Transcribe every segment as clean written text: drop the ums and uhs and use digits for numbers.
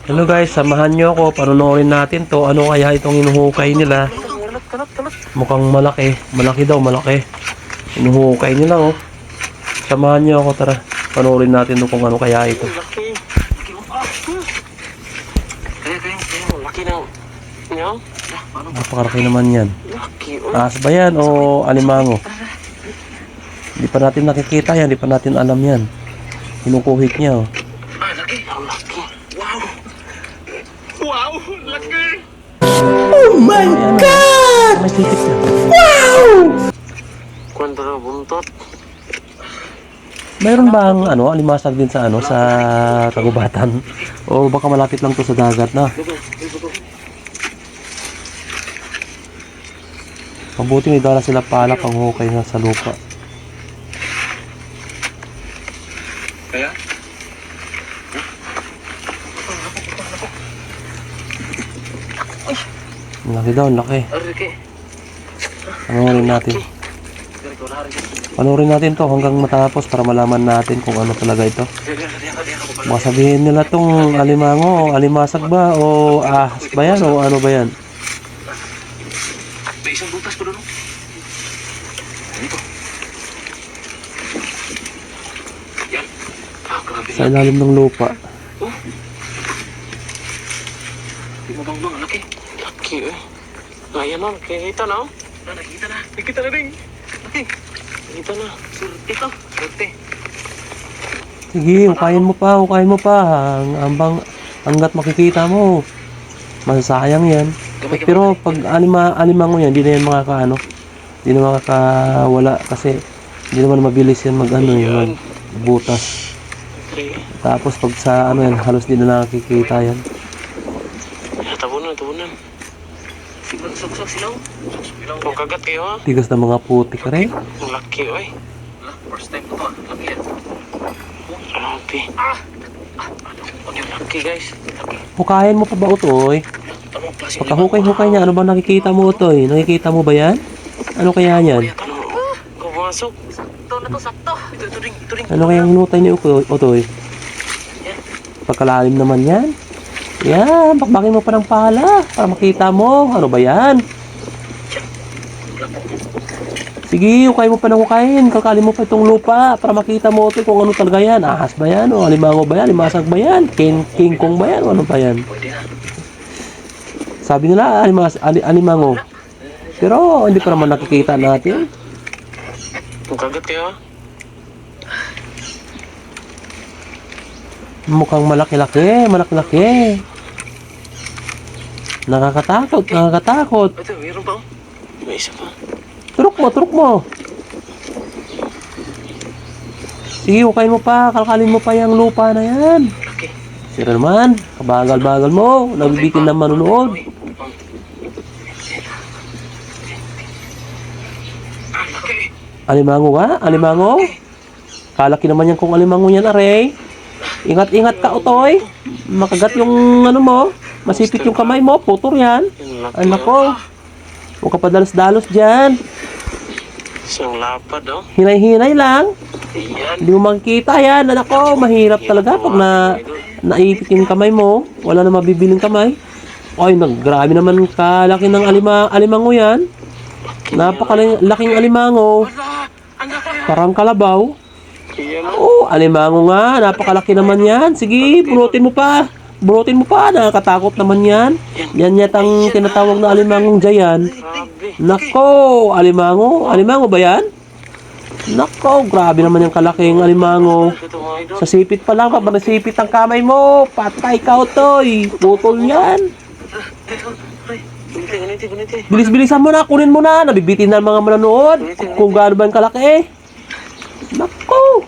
Hello guys, samahan nyo ako. Panunorin natin to. Ano kaya itong inuhukay nila? Mukhang malaki. Malaki daw, malaki. Inuhukay nila oh. Samahan nyo ako, tara. Panunorin natin to kung ano kaya ito. Napakalaki naman yan. Ahas ba yan o alimango? Hindi pa natin nakikita yan. Hindi pa natin alam yan. Kinukuhit niya oh. Wow, laki! Oh my God! May sipit yan. Wow! Kwento na buntot. Mayroon bang alimasag din sa sa kagubatan? O baka malapit lang to sa dagat na? Mabuti may dala sila pala pang hukay na sa lupa. Kaya? Laki daw, laki. Laki. Panoorin natin. Panoorin natin to hanggang matapos para malaman natin kung ano talaga ito. Baka sabihin nila tong alimango, alimasag ba o ahas ba yan o ano ba yan? May isang butas ko doon. Dito. Yan. Grabe Sa ilalim ng lupa. Oh. Di mo bang laki? Laki eh. Ayan o, nakikita na o. Nakikita na. Nakikita na rin. Laki. Nakikita na. Surte to. Surte. Sige, hukayin mo pa, hukayin mo pa. Hanggat makikita mo. Masasayang yan. Pero pag alimango yan, hindi na yan hindi na makakawala kasi hindi naman mabilis yan magbutas. Tapos pag sa yan, halos di na nakikita yan. Tabunan. Sigsag silaw. Kung kagat kayo ha. Tigas na mga putik rin. Ang laki oy. First time ko to. Laki yan. Grabe. Ang laki guys. Hukayin mo pa ba utoy? Pagkahukay-hukay niya, ano ba nakikita mo utoy? Nakikita mo ba yan? Ano kaya yan? Pumasok. Sakto na to, sakto. Ito ring. Ano kaya ang hinutay ni utoy? Pagkalalim naman yan. Yan, bakbakin mo pa ng pala para makita mo. Ano ba yan? Sige, hukay mo pa ng hukayin. Kakalin mo pa itong lupa para makita mo ito kung ano talaga yan. Ahas ba yan? O alimango ba yan? Alimasag ba yan? King Kong ba yan? O ano ba yan? Sabi nila, alimango. Pero hindi pa naman nakikita natin. Kung kagat kayo ha. Mukhang malaki-laki. Nakakatakot. Ito, mayroon pa oh. May isa pa. Turok mo. Sige, hukayin mo pa. Kalkalin mo pa yung lupa na yan. Laki. Sira naman. Kabagal-bagal mo. Nabibitin na manunood. Laki. Alimango ka? Alimango? Kalaki naman yan kung alimango yan, aray. Ingat-ingat ka, utoy. Makagat yung mo. Masipit yung kamay mo. Putol yan. Ay, nako. Huwag ka pa dalos-dalos dyan. Isang lapad oh. Hinay-hinay lang. Ayan. Hindi mo makikita yan. Nako, mahirap talaga pag naipit yung kamay mo. Wala na mabibiling kamay. Ay, grabe naman kalaki ng alimango yan. Napakalaking alimango. Parang kalabaw. Ayan Oh, oh. alimango nga. Napakalaki naman yan. Sige, bunutin mo pa. Nakakatakot naman yan. Yan yatang tinatawag na alimangong giant. Grabe. Nako, alimango. Alimango ba yan? Nako, grabe naman yung kalaking alimango. Ito mga idol. Sa sipit pa lang, pag nasipit ang kamay mo, patay ka, utoy. Putol yan. Guniti. Bilis-bilisan mo na, kunin mo na. Nabibitin na ang mga manonood. Kung gaano ba yung kalaki. Nako,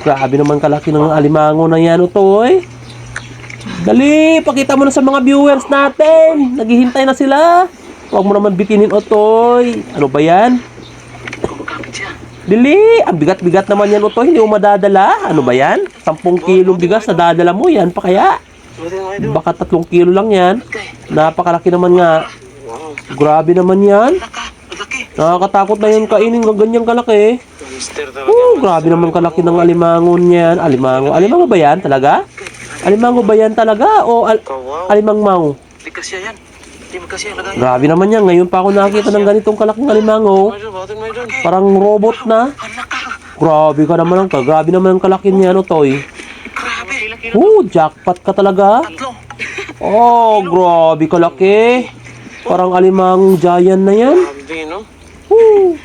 grabe naman kalaki ng alimango na yan, utoy. Dali, pakita mo na sa mga viewers natin. Naghihintay na sila. Huwag mo naman bitinin, utoy. Ano ba yan? Kumakapit siya. Dili, ang bigat-bigat naman yan, utoy. Hindi mo madadala. Ano ba yan? 10 kilong bigas na dadala mo yan. Pa kaya? Baka 3 kilo lang yan. Napakalaki naman nga. Wow. Grabe naman yan. Laki. Nakakatakot na yung kainin ng ganyang kalaki. Mister talaga. Grabe naman kalaki ng alimangon yan. Alimango ba yan talaga? Alimango ba yan talaga? O Kawaw. alimangmaw? Di kasi yan. Di magkasya lagay. Grabe naman yan. Ngayon pa ako nakakita ng ganitong kalaking alimango. May doon, batin may doon. Parang robot na. Anak ka. Grabe ka naman ang grabe naman ang kalaki niya, no, Toy? Grabe. Jackpot ka talaga. Tatlo. Oh, grabe kalaki. Parang alimangong giant na yan. Grabe, no? Woo!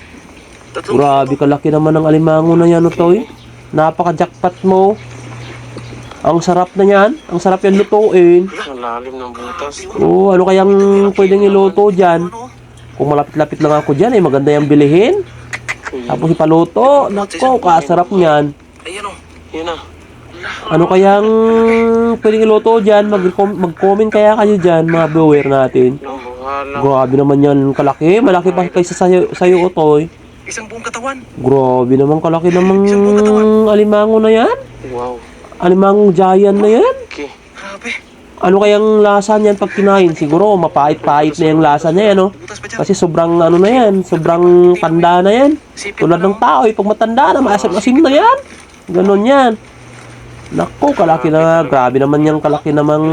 Tatlong Grabe kalaki naman ang alimango na yan, no, Toy? Napaka-jackpot mo. Ang sarap na yan. Ang sarap yan lutuin. Ang lalim ng butas. Oh, ano kayang pwedeng iluto dyan? Kung malapit-lapit lang ako dyan, maganda yung bilihin. Tapos ipaluto. Nako, kasarap niyan. Ayan o. Yun na. Ano kayang pwedeng iluto dyan? Mag-comment kaya kayo dyan, mga viewer natin. Nabuhala. Grabe naman yan kalaki. Malaki pa kaysa sa'yo, Otoy. Isang buong katawan. Grabe naman kalaki namang alimango na yan. Wow. Alimangong giant na yan. Okay. Grabe. Ano kayang lasa niyan pag kinain? Siguro mapait-pait na yung lasa niya, no? Butas pa dyan. Kasi sobrang ano na yan, sobrang tanda na yan. Tulad ng tao, pag matanda na, maasim-asim na yan. Ganon yan. Naku, kalaki na. Grabe naman yung kalaki namang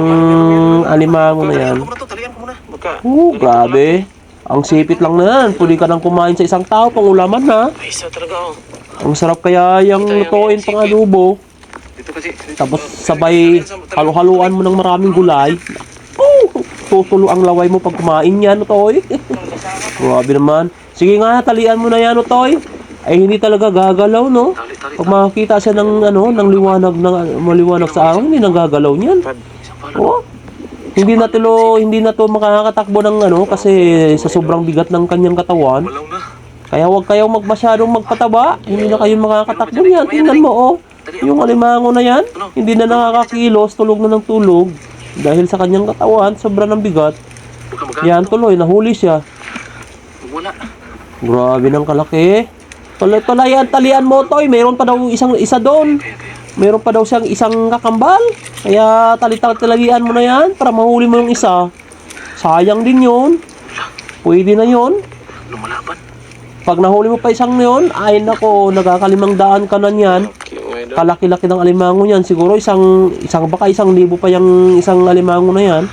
alimango na yan. Talian ko muna. Baka. Grabe. Ang sipit lang na yan. Pwede ka nang kumain sa isang tao, pang ulaman na. Ay, isa talaga oh. Ang sarap kaya yung lutuin pang adobo. Dito kasi. Tapos sabay halu-haluan mo ng maraming gulay. Tutulo ang laway mo pag kumain yan, Toy. Grabe naman. Sige nga, talian mo na yan, Toy. Ay hindi talaga gagalaw, no? Pag makakita siya ng ano, ng liwanag, maliwanag sa araw, hindi nang gagalaw niyan. Oh. Hindi na to makakatakbo ng ano kasi sa sobrang bigat ng kanyang katawan. Malaw na. Kaya huwag kayong masyadong magpataba. Hindi na kayo makakatakbo niyan. Tingnan mo, oh. Yung alimango na yan, hindi na nakakakilos, tulog na ng tulog. Dahil sa kanyang katawan, sobra ng bigat. Yan, tuloy, nahuli siya. Wala. Grabe ng kalaki. Talian mo, Toy. Mayroon pa daw isa doon. Mayroon pa daw siyang isang kakambal. Kaya talian mo na yan para mahuli mo yung isa. Sayang din yun. Pwede na yun. Lumalaban. Pag nahuli mo pa isang yun, ay nako, nagkakalimang ka na yan. Kalaki-laki ng alimango yan. Siguro baka 1,000 pa yung isang alimango na yan.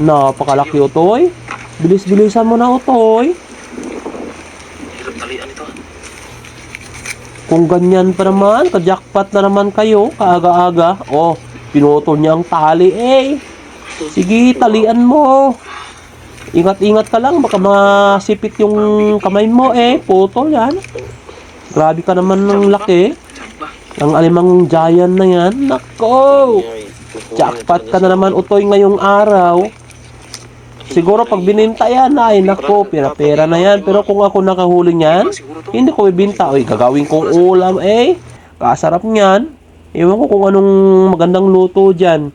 Napakalaki, Otoy. Bilis-bilisan mo na, Otoy. Hirap talian ito. Kung ganyan pa naman, ka-jackpot na naman kayo, kaaga-aga. Oh, pinutol niya ang tali, Sige, talian mo. Ingat-ingat ka lang, baka masipit yung kamay mo, putol yan. Grabe ka naman ng laki. Ang alimang giant na yan. Nako! Jackpot ka na naman, Utoy, ngayong araw. Siguro pag bininta yan, ay nako, pera-pera na yan. Pero kung ako nakahuli niyan, hindi ko ibinta. Oy, gagawin kong ulam, Kasarap niyan. Ewan ko kung anong magandang luto dyan.